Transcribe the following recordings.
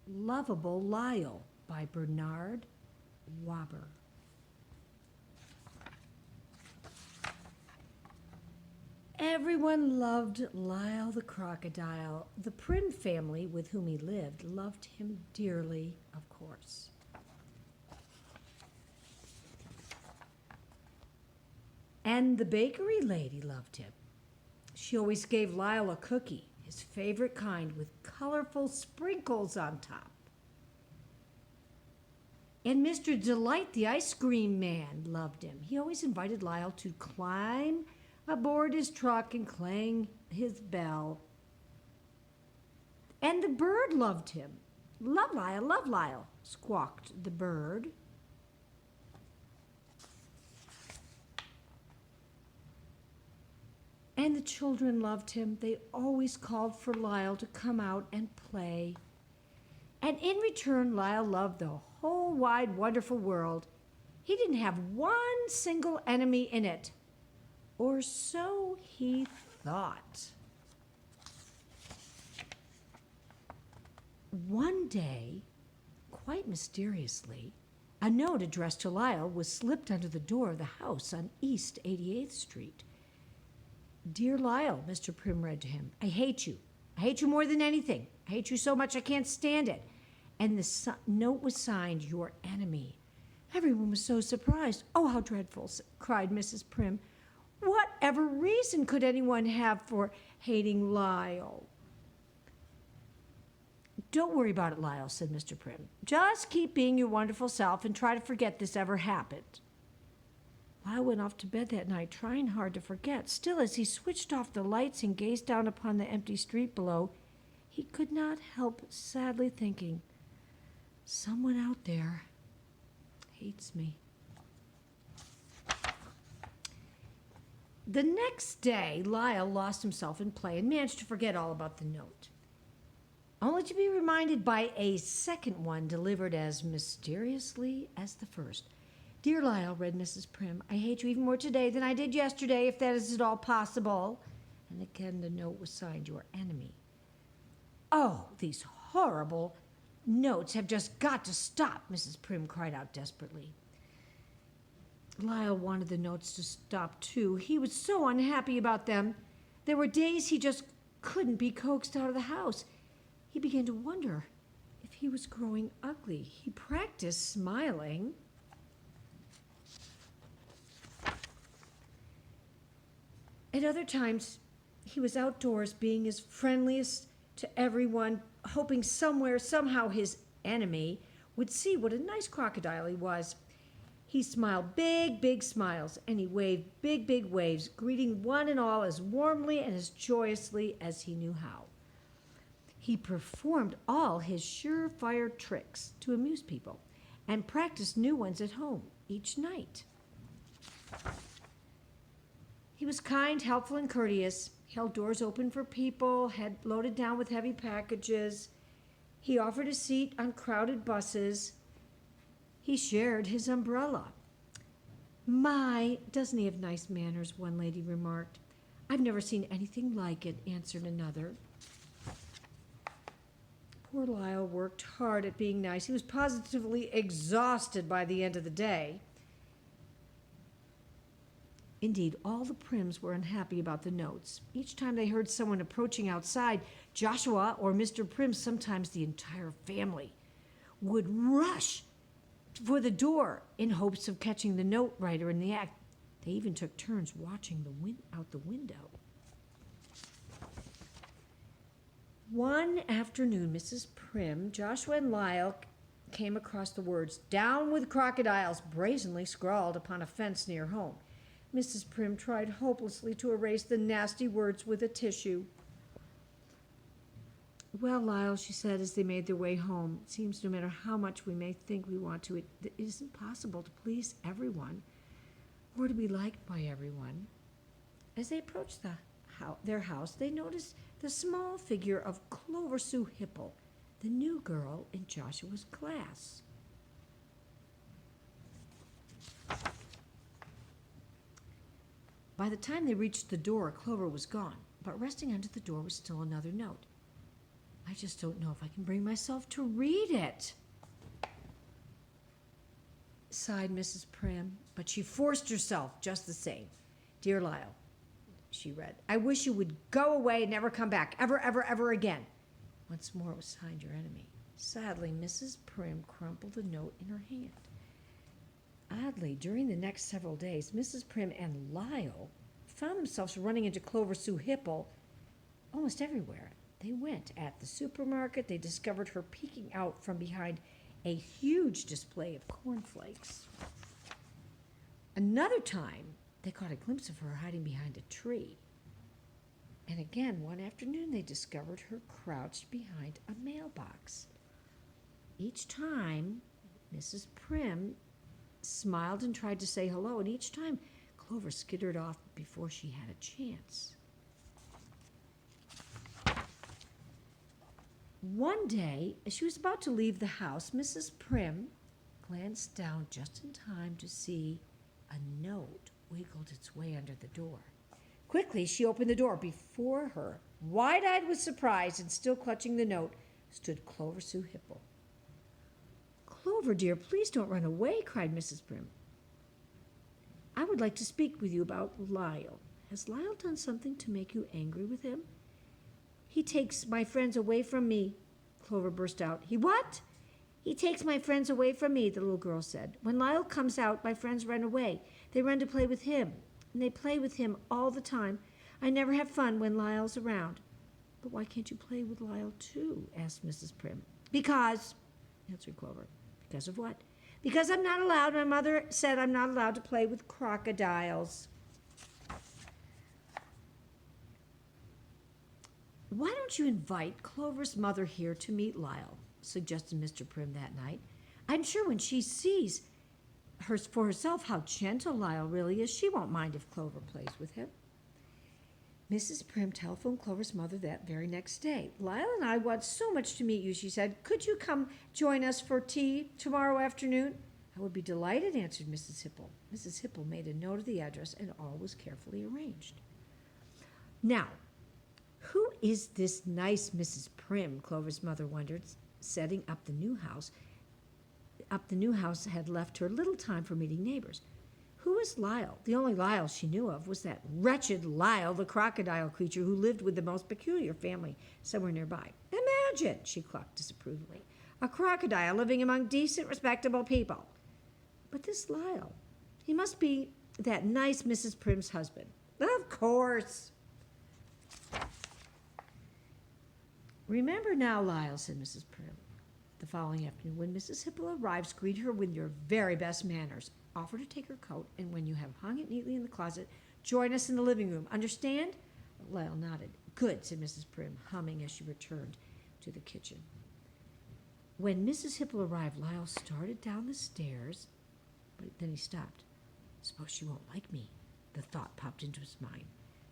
Lovable Lyle by Bernard Waber. Everyone loved Lyle the crocodile. The Prim family with whom he lived loved him dearly, of course. And the bakery lady loved him. She always gave Lyle a cookie, his favorite kind, with colorful sprinkles on top. And Mr. Delight, the ice cream man, loved him. He always invited Lyle to climb aboard his truck and clang his bell. And the bird loved him. Love Lyle, squawked the bird. And the children loved him. They always called for Lyle to come out and play. And in return, Lyle loved the whole wide, wonderful world. He didn't have one single enemy in it. Or so he thought. One day, quite mysteriously, a note addressed to Lyle was slipped under the door of the house on East 88th Street. "Dear Lyle," Mr. Prim read to him, "I hate you. I hate you more than anything. I hate you so much I can't stand it." And the note was signed, "Your enemy." Everyone was so surprised. "Oh, how dreadful," cried Mrs. Prim. "Whatever reason could anyone have for hating Lyle?" "Don't worry about it, Lyle," said Mr. Prim. "Just keep being your wonderful self and try to forget this ever happened." Lyle went off to bed that night, trying hard to forget. Still, as he switched off the lights and gazed down upon the empty street below, he could not help sadly thinking, "Someone out there hates me." The next day, Lyle lost himself in play and managed to forget all about the note, only to be reminded by a second one delivered as mysteriously as the first. "Dear Lyle," read Mrs. Prim, "I hate you even more today than I did yesterday, if that is at all possible." And again the note was signed, "Your enemy." "Oh, these horrible notes have just got to stop," Mrs. Prim cried out desperately. Lyle wanted the notes to stop too. He was so unhappy about them. There were days he just couldn't be coaxed out of the house. He began to wonder if he was growing ugly. He practiced smiling. At other times, he was outdoors being his friendliest to everyone, hoping somewhere, somehow his enemy would see what a nice crocodile he was. He smiled big, big smiles, and he waved big, big waves, greeting one and all as warmly and as joyously as he knew how. He performed all his surefire tricks to amuse people and practiced new ones at home each night. He was kind, helpful, and courteous. He held doors open for people, had loaded down with heavy packages. He offered a seat on crowded buses. He shared his umbrella. "My, doesn't he have nice manners?" one lady remarked. "I've never seen anything like it," answered another. Poor Lyle worked hard at being nice. He was positively exhausted by the end of the day. Indeed, all the Prims were unhappy about the notes. Each time they heard someone approaching outside, Joshua or Mr. Prim, sometimes the entire family, would rush for the door in hopes of catching the note writer in the act. They even took turns watching out the window. One afternoon, Mrs. Prim, Joshua, and Lyle came across the words, "Down with crocodiles," brazenly scrawled upon a fence near home. Mrs. Prim tried hopelessly to erase the nasty words with a tissue. "Well, Lyle," she said as they made their way home, "it seems no matter how much we may think we want to, it isn't possible to please everyone or to be liked by everyone." As they approached their house, they noticed the small figure of Clover Sue Hipple, the new girl in Joshua's class. By the time they reached the door, Clover was gone, but resting under the door was still another note. "I I just don't know if I can bring myself to read it, sighed Mrs. Prim, but she forced herself just the same. Dear Lyle, she read, I wish you would go away and never come back, ever, ever, ever again. Once more it was signed, your enemy. Sadly, Mrs. Prim crumpled the note in her hand. Oddly, during the next several days, Mrs. Prim and Lyle found themselves running into Clover Sue Hipple almost everywhere. They went at the supermarket. They discovered her peeking out from behind a huge display of cornflakes. Another time, they caught a glimpse of her hiding behind a tree. And again, one afternoon, they discovered her crouched behind a mailbox. Each time, Mrs. Prim smiled and tried to say hello, and each time, Clover skittered off before she had a chance. One day, as she was about to leave the house, Mrs. Prim glanced down just in time to see a note wiggled its way under the door. Quickly, she opened the door. Before her, wide-eyed with surprise and still clutching the note, stood Clover Sue Hipple. Clover, dear, please don't run away, cried Mrs. Prim. I would like to speak with you about Lyle. Has Lyle done something to make you angry with him? He takes my friends away from me, Clover burst out. He what? He takes my friends away from me, the little girl said. When Lyle comes out, my friends run away. They run to play with him, and they play with him all the time. I never have fun when Lyle's around. But why can't you play with Lyle, too? Asked Mrs. Prim. Because, answered Clover. Because of what? Because I'm not allowed. My mother said I'm not allowed to play with crocodiles. Why don't you invite Clover's mother here to meet Lyle, suggested Mr. Prim that night. I'm sure when she sees for herself how gentle Lyle really is, she won't mind if Clover plays with him. Mrs. Prim telephoned Clover's mother that very next day. Lyle and I want so much to meet you, she said. Could you come join us for tea tomorrow afternoon? I would be delighted, answered Mrs. Hipple. Mrs. Hipple made a note of the address, and all was carefully arranged. Now, who is this nice Mrs. Prim? Clover's mother wondered, setting up the new house. The new house had left her little time for meeting neighbors. Who was Lyle? The only Lyle she knew of was that wretched Lyle, the crocodile creature who lived with the most peculiar family somewhere nearby. Imagine, she clucked disapprovingly, a crocodile living among decent, respectable people. But this Lyle, he must be that nice Mrs. Prim's husband. Of course. Remember now, Lyle, said Mrs. Prim. The following afternoon, when Mrs. Hipple arrives, greet her with your very best manners. Offer to take her coat, and when you have hung it neatly in the closet, join us in the living room. Understand? Lyle nodded. Good, said Mrs. Prim, humming as she returned to the kitchen. When Mrs. Hipple arrived, Lyle started down the stairs, but then he stopped. Suppose she won't like me, the thought popped into his mind.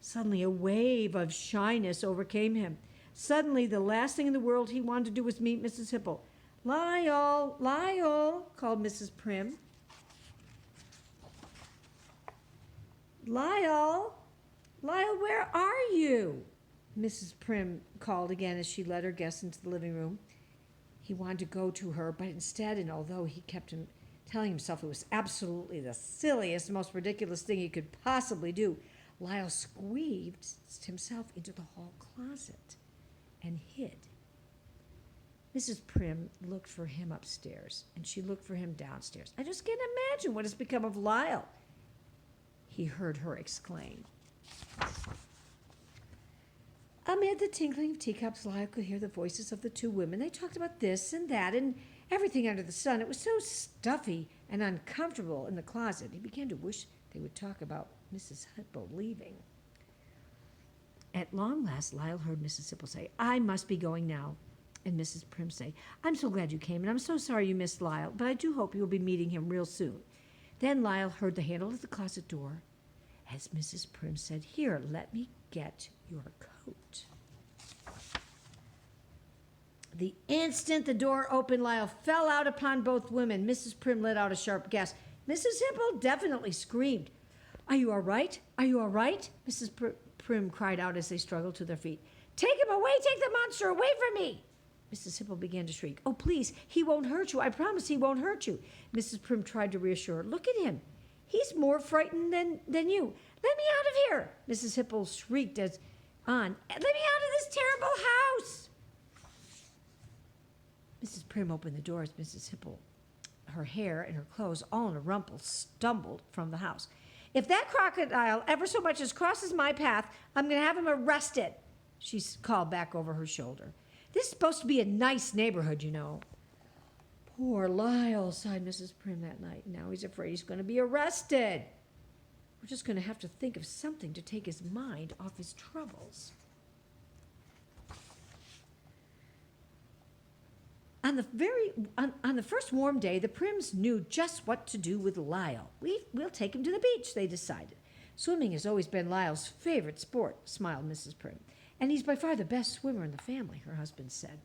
Suddenly, a wave of shyness overcame him. Suddenly, the last thing in the world he wanted to do was meet Mrs. Hipple. Lyle, Lyle, called Mrs. Prim. Lyle, where are you? Mrs. Prim called again as she led her guests into the living room. He wanted to go to her, but instead, and although he kept telling himself it was absolutely the silliest, most ridiculous thing he could possibly do, Lyle squeezed himself into the hall closet and hid. Mrs. Prim looked for him upstairs, and she looked for him downstairs. I just can't imagine what has become of Lyle, he heard her exclaim. Amid the tinkling of teacups, Lyle could hear the voices of the two women. They talked about this and that and everything under the sun. It was so stuffy and uncomfortable in the closet. He began to wish they would talk about Mrs. Hipple leaving. At long last, Lyle heard Mrs. Hipple say, I must be going now. And Mrs. Prim say, I'm so glad you came, and I'm so sorry you missed Lyle, but I do hope you'll be meeting him real soon. Then Lyle heard the handle of the closet door as Mrs. Prim said, Here, let me get your coat. The instant the door opened, Lyle fell out upon both women. Mrs. Prim let out a sharp gasp. Mrs. Hipple definitely screamed. Are you all right? Are you all right? Mrs. Prim cried out as they struggled to their feet. Take him away! Take the monster away from me! Mrs. Hipple began to shriek. Oh, please, he won't hurt you. I promise he won't hurt you. Mrs. Prim tried to reassure her. Look at him. He's more frightened than you. Let me out of here, Mrs. Hipple shrieked as on. Let me out of this terrible house. Mrs. Prim opened the door as Mrs. Hipple, her hair and her clothes all in a rumple, stumbled from the house. If that crocodile ever so much as crosses my path, I'm going to have him arrested, she called back over her shoulder. This is supposed to be a nice neighborhood, you know. Poor Lyle, sighed Mrs. Prim that night. Now he's afraid he's going to be arrested. We're just going to have to think of something to take his mind off his troubles. On the first warm day, the Prims knew just what to do with Lyle. We'll take him to the beach, they decided. Swimming has always been Lyle's favorite sport, smiled Mrs. Prim. And he's by far the best swimmer in the family, her husband said.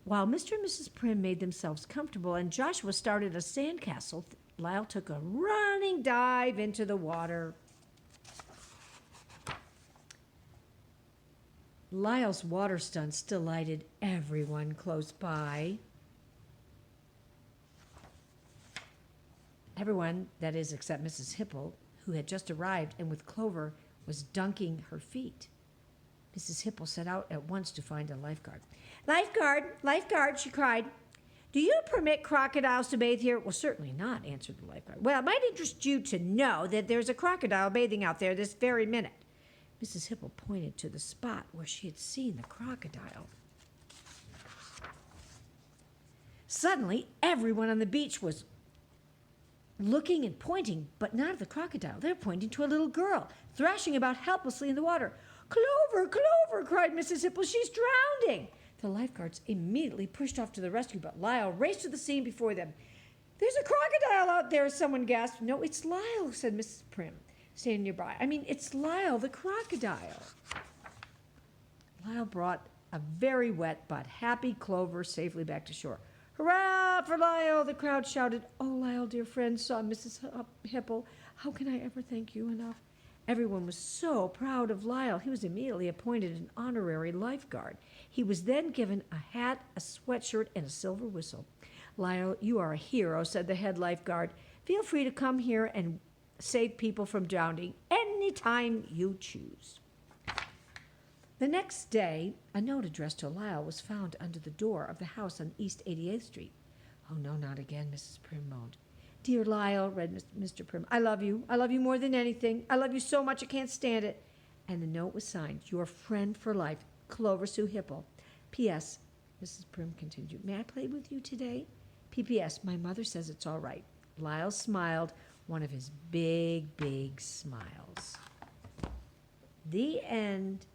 While Mr. and Mrs. Prim made themselves comfortable and Joshua started a sandcastle, Lyle took a running dive into the water. Lyle's water stunts delighted everyone close by. Everyone, that is, except Mrs. Hipple, who had just arrived and with Clover was dunking her feet. Mrs. Hipple set out at once to find a lifeguard. Lifeguard, lifeguard, she cried. Do you permit crocodiles to bathe here? Well, certainly not, answered the lifeguard. Well, it might interest you to know that there's a crocodile bathing out there this very minute. Mrs. Hipple pointed to the spot where she had seen the crocodile. Suddenly, everyone on the beach was looking and pointing, but not at the crocodile. They're pointing to a little girl, thrashing about helplessly in the water. Clover, Clover, cried Mrs. Hipple, she's drowning. The lifeguards immediately pushed off to the rescue, but Lyle raced to the scene before them. There's a crocodile out there, someone gasped. No, it's Lyle, said Mrs. Prim, standing nearby. I mean, it's Lyle, the crocodile. Lyle brought a very wet but happy Clover safely back to shore. Hurrah for Lyle, the crowd shouted. Oh, Lyle, dear friend, sobbed Mrs. Hipple. How can I ever thank you enough? Everyone was so proud of Lyle. He was immediately appointed an honorary lifeguard. He was then given a hat, a sweatshirt, and a silver whistle. Lyle, you are a hero, said the head lifeguard. Feel free to come here and save people from drowning any time you choose. The next day, a note addressed to Lyle was found under the door of the house on East 88th Street. Oh, no, not again, Mrs. Prim moaned. Dear Lyle, read Mr. Prim, I love you. I love you more than anything. I love you so much I can't stand it. And the note was signed, Your friend for life, Clover Sue Hipple. P.S., Mrs. Prim continued, may I play with you today? P.P.S., my mother says it's all right. Lyle smiled, one of his big, big smiles. The end.